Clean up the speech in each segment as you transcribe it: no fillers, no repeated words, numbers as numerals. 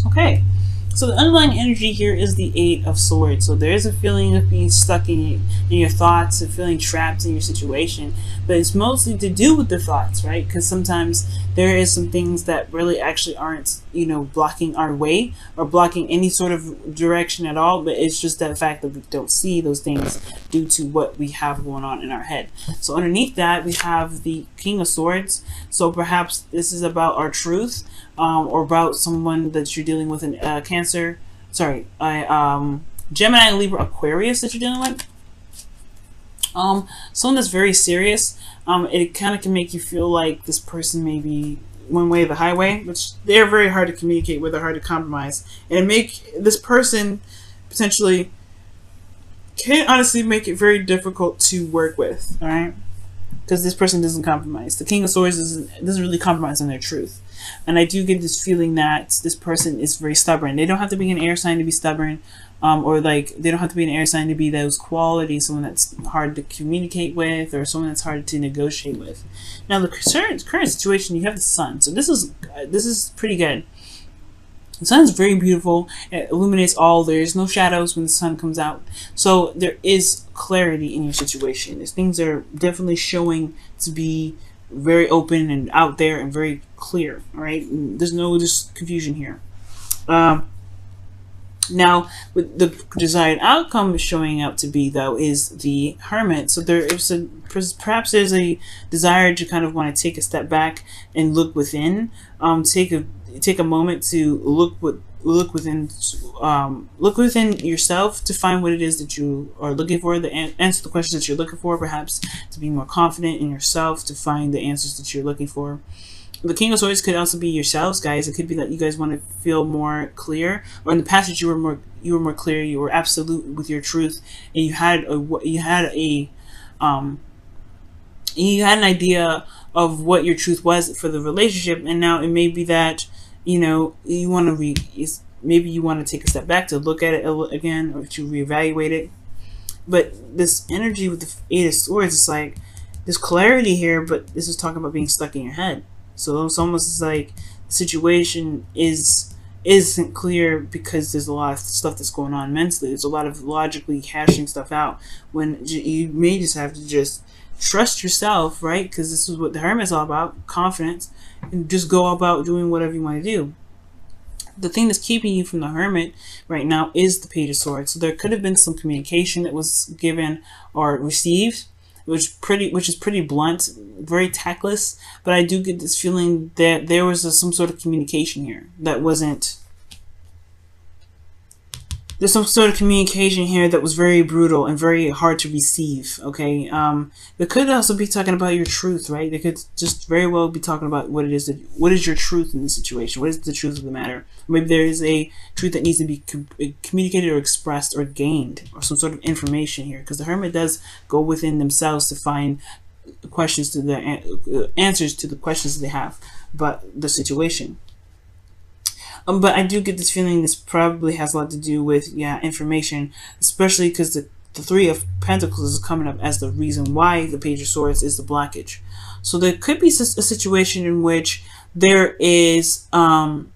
Okay, so the underlying energy here is the Eight of Swords. So there is a feeling of being stuck in your thoughts and feeling trapped in your situation, but it's mostly to do with the thoughts, right? Because sometimes there is some things that really actually aren't, blocking our way or blocking any sort of direction at all, but it's just that fact that we don't see those things due to what we have going on in our head. So underneath that, we have the King of Swords. So perhaps this is about our truth, or about someone that you're dealing with in Cancer. Sorry, Gemini, Libra, Aquarius that you're dealing with. Someone that's very serious. It kind of can make you feel like this person may be one way or the highway, which they're very hard to communicate with, they're hard to compromise, and make this person potentially can honestly make it very difficult to work with. All right, because this person doesn't compromise. The King of Swords doesn't really compromise on their truth. And I do get this feeling that this person is very stubborn. They don't have to be an air sign to be stubborn, or like they don't have to be an air sign to be those qualities, someone that's hard to communicate with or someone that's hard to negotiate with. Now the current situation, you have the sun. So this is pretty good. The sun is very beautiful. It illuminates all. There's no shadows when the sun comes out. So there is clarity in your situation. These things are definitely showing to be very open and out there and very clear. All right, there's no just confusion here. Now, with the desired outcome showing up to be, though, is the Hermit. So there is perhaps there's a desire to kind of want to take a step back and look within. Take a moment to look within yourself to find what it is that you are looking for. Answer the questions that you're looking for. Perhaps to be more confident in yourself, to find the answers that you're looking for. The King of Swords could also be yourselves, guys. It could be that you guys want to feel more clear, or in the past that you were more clear, you were absolute with your truth, and you had an idea of what your truth was for the relationship, and now it may be that you want to maybe you want to take a step back to look at it again or to reevaluate it. But this energy with the Eight of Swords is like there's clarity here, but this is talking about being stuck in your head. So it's almost like the situation isn't clear because there's a lot of stuff that's going on mentally. There's a lot of logically hashing stuff out when you may just have to just trust yourself, right? Because this is what the Hermit is all about, confidence, and just go about doing whatever you want to do. The thing that's keeping you from the Hermit right now is the Page of Swords. So there could have been some communication that was given or received, which is pretty blunt, very tactless, but I do get this feeling that there was some sort of communication here that wasn't. There's some sort of communication here that was very brutal and very hard to receive. Okay, they could also be talking about your truth, right? They could just very well be talking about what it is what is your truth in this situation. What is the truth of the matter? Maybe there is a truth that needs to be communicated or expressed or gained, or some sort of information here, because the Hermit does go within themselves to find questions to the answers to the questions they have about the situation. But I do get this feeling this probably has a lot to do with information, especially because the Three of Pentacles is coming up as the reason why the Page of Swords is the blockage. So there could be a situation in which there is about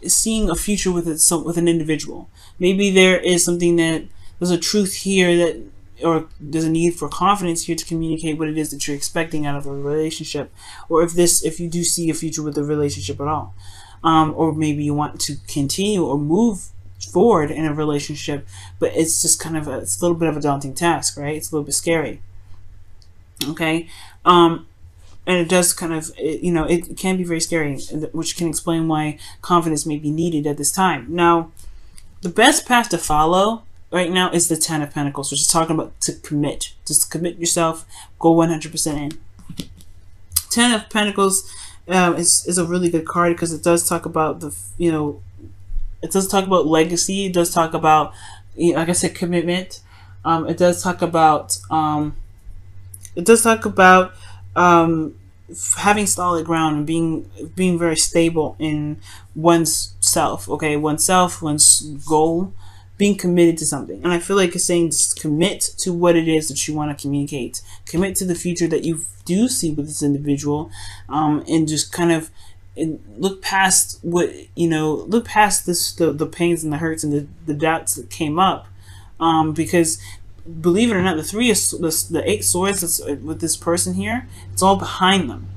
seeing a future with an individual. Maybe there is something that there's a truth here that, or there's a need for confidence here to communicate what it is that you're expecting out of a relationship, or if you do see a future with the relationship at all, or maybe you want to continue or move forward in a relationship, but it's just kind of it's a little bit of a daunting task, right? It's a little bit scary. Okay, and it does kind of it can be very scary, which can explain why confidence may be needed at this time. Now, the best path to follow right now is the Ten of Pentacles, which is talking about to commit. Just commit yourself, go 100% in. Ten of Pentacles is a really good card because it does talk about it does talk about legacy. It does talk about, like I said, commitment. It does talk about having solid ground and being very stable in one's self. Okay, one's goal. Being committed to something. And I feel like it's saying just commit to what it is that you want to communicate. Commit to the future that you do see with this individual, and just kind of and look past what, look past the pains and the hurts and the doubts that came up, because believe it or not, the 8 swords that's with this person here, it's all behind them.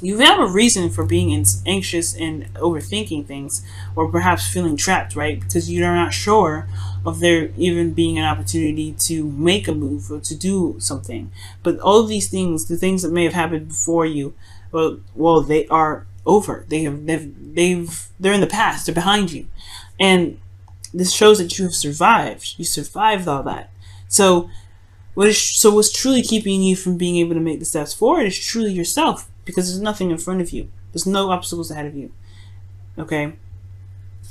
You have a reason for being anxious and overthinking things, or perhaps feeling trapped, right? Because you're not sure of there even being an opportunity to make a move or to do something. But all of these things, the things that may have happened before you, well, they are over. They're in the past. They're behind you, and this shows that you have survived. You survived all that. So what's truly keeping you from being able to make the steps forward is truly yourself. Because there's nothing in front of you. There's no obstacles ahead of you. Okay?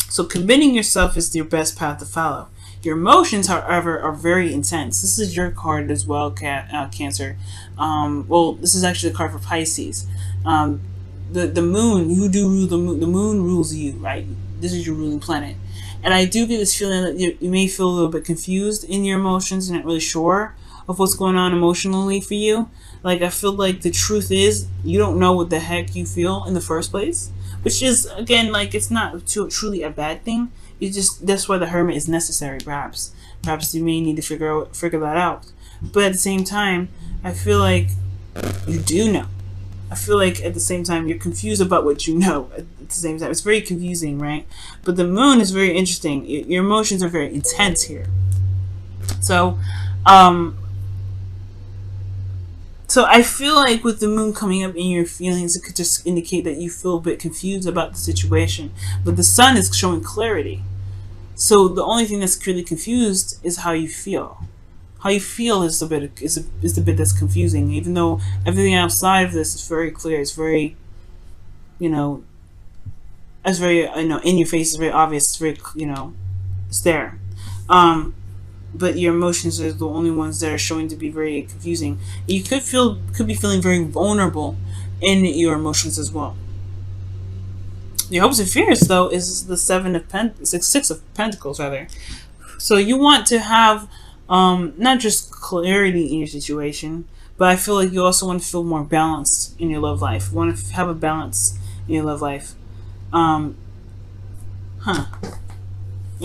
So committing yourself is your best path to follow. Your emotions, however, are very intense. This is your card as well, Cancer. Well, this is actually a card for Pisces. The moon, you do rule the moon. The moon rules you, right? This is your ruling planet. And I do get this feeling that you may feel a little bit confused in your emotions. You're not really sure of what's going on emotionally for you. Like, I feel like the truth is you don't know what the heck you feel in the first place, which is, again, like, it's not truly a bad thing. That's why the hermit is necessary. Perhaps you may need to figure that out. But at the same time, I feel like you do know. I feel like at the same time you're confused about what you know. At the same time, it's very confusing, right? But the moon is very interesting. Your emotions are very intense here. So I feel like with the moon coming up in your feelings, it could just indicate that you feel a bit confused about the situation. But the sun is showing clarity. So the only thing that's clearly confused is how you feel. How you feel is the bit that's confusing. Even though everything outside of this is very clear, it's very, it's very, in your face, it's very obvious, it's very, it's there. But your emotions are the only ones that are showing to be very confusing. You could be feeling very vulnerable in your emotions as well. Your hopes and fears, though, is the Six of Pentacles, rather. So you want to have not just clarity in your situation, but I feel like you also want to feel more balanced in your love life. You want to have a balance in your love life. Let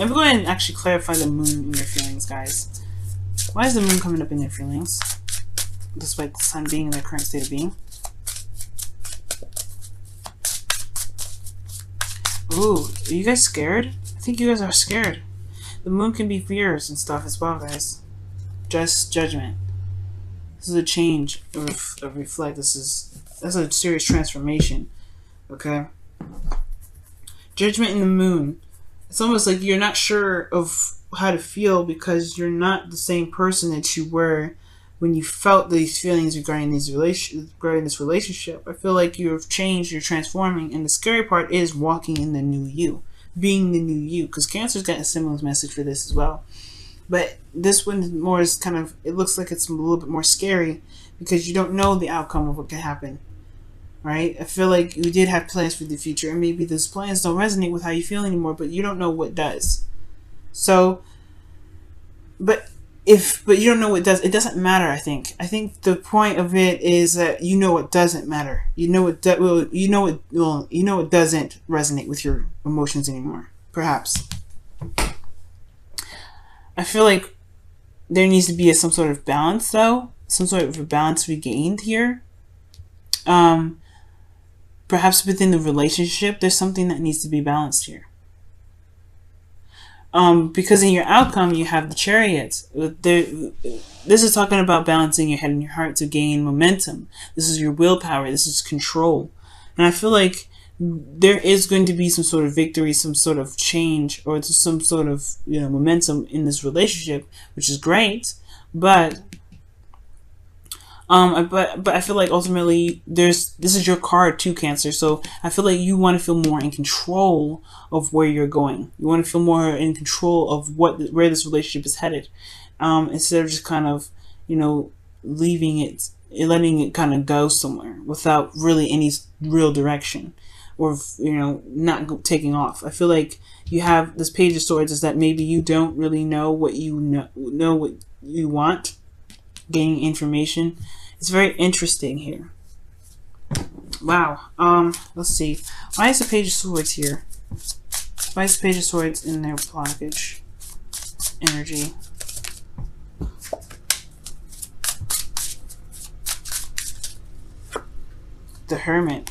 me go ahead and actually clarify the moon in your feelings, guys. Why is the moon coming up in your feelings, despite the sun being in their current state of being? Ooh, are you guys scared? I think you guys are scared. The moon can be fears and stuff as well, guys. Just judgment. This is a change of reflect. That's a serious transformation. Okay? Judgment in the moon. It's almost like you're not sure of how to feel because you're not the same person that you were when you felt these feelings regarding this relationship. I feel like you've changed, you're transforming, and the scary part is walking in the new you, being the new you, because Cancer's got a similar message for this as well. But this one more is kind of, it looks like it's a little bit more scary because you don't know the outcome of what could happen. Right? I feel like you did have plans for the future, and maybe those plans don't resonate with how you feel anymore, but you don't know what does. So, but you don't know what does. It doesn't matter. I think the point of it is that you know what doesn't matter. You know what doesn't resonate with your emotions anymore. Perhaps. I feel like there needs to be some sort of balance, though. Some sort of a balance regained here. Perhaps within the relationship, there's something that needs to be balanced here. Because in your outcome, you have the Chariot. This is talking about balancing your head and your heart to gain momentum. This is your willpower. This is control. And I feel like there is going to be some sort of victory, some sort of change, or some sort of momentum in this relationship, which is great. But I feel like ultimately this is your card too, Cancer. So I feel like you want to feel more in control of where you're going. You want to feel more in control of where this relationship is headed, instead of just kind of leaving it, letting it kind of go somewhere without really any real direction, or not taking off. I feel like you have this Page of Swords is that maybe you don't really know what what you want. Gaining information. It's very interesting here. Wow. Let's see. Why is the Page of Swords here? Why is the Page of Swords in their blockage energy? The Hermit.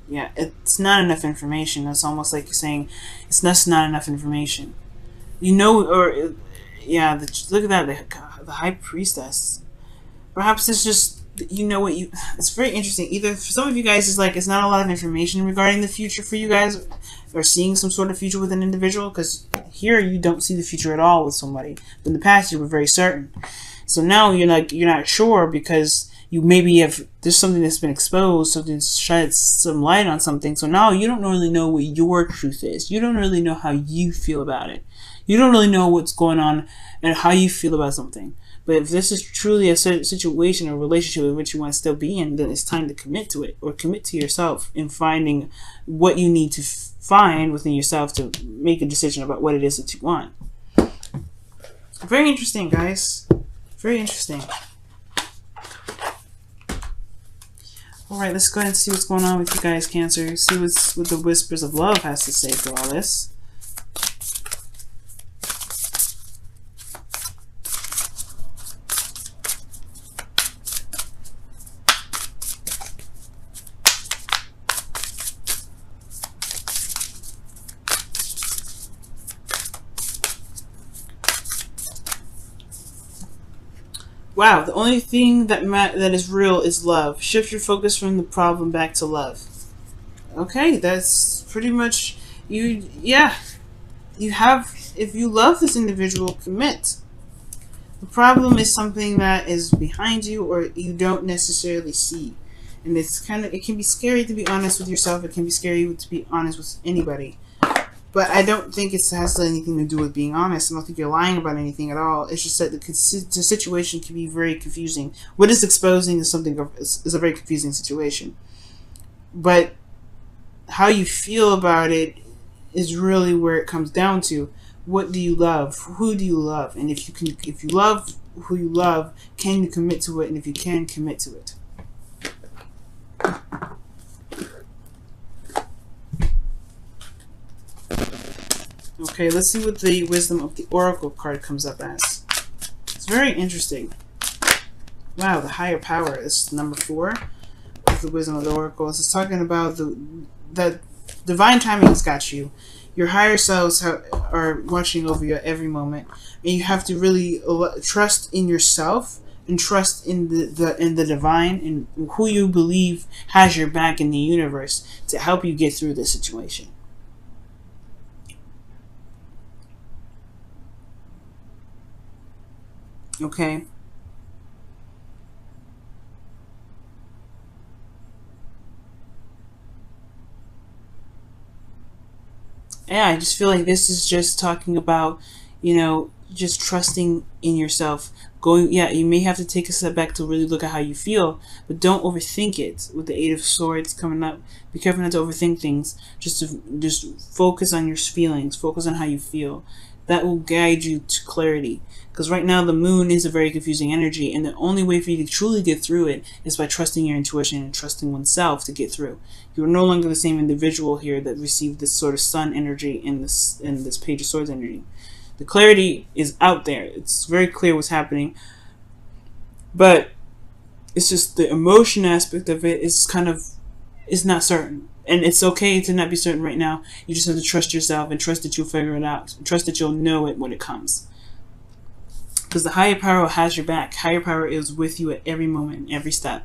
Yeah, it's not enough information. It's almost like you're saying it's just not enough information. You know, or yeah, look at that. The High Priestess. Perhaps it's just, you know what you. It's very interesting. Either for some of you guys, it's like it's not a lot of information regarding the future for you guys, or seeing some sort of future with an individual. Because here you don't see the future at all with somebody. But in the past, you were very certain. So now you're not sure because you maybe have there's something that's been exposed, something sheds some light on something. So now you don't really know what your truth is. You don't really know how you feel about it. You don't really know what's going on and how you feel about something. But if this is truly a situation or relationship in which you want to still be in, then it's time to commit to it, or commit to yourself in finding what you need to find within yourself to make a decision about what it is that you want. Very interesting, guys. Very interesting. Alright, let's go ahead and see what's going on with you guys, Cancer. See what the Whispers of Love has to say for all this. Wow, the only thing that is real is love. Shift your focus from the problem back to love. Okay, that's pretty much you. Yeah, you have. If you love this individual, commit. The problem is something that is behind you or you don't necessarily see, and it can be scary to be honest with yourself. It can be scary to be honest with anybody. But I don't think it has anything to do with being honest. I don't think you're lying about anything at all. It's just that the situation can be very confusing. What is exposing is is a very confusing situation. But how you feel about it is really where it comes down to. What do you love? Who do you love? And if you love who you love, can you commit to it? And if you can, commit to it. Okay, let's see what the Wisdom of the Oracle card comes up as. It's very interesting. Wow, the Higher Power is number 4 of the Wisdom of the Oracle. It's talking about the divine timing has got you. Your higher selves are watching over you at every moment, and you have to really trust in yourself and trust in the divine and who you believe has your back in the universe to help you get through this situation. Okay. Yeah, I just feel like this is just talking about, just trusting in yourself. Yeah, you may have to take a step back to really look at how you feel, but don't overthink it. With the 8 of Swords coming up, be careful not to overthink things. Just focus on your feelings. Focus on how you feel. That will guide you to clarity. Because right now the moon is a very confusing energy, and the only way for you to truly get through it is by trusting your intuition and trusting oneself to get through. You're no longer the same individual here that received this sort of sun energy in this Page of Swords energy. The clarity is out there. It's very clear what's happening. But it's just the emotion aspect of it is not certain. And it's okay to not be certain right now. You just have to trust yourself and trust that you'll figure it out. Trust that you'll know it when it comes. Because the higher power has your back. Higher power is with you at every moment, every step.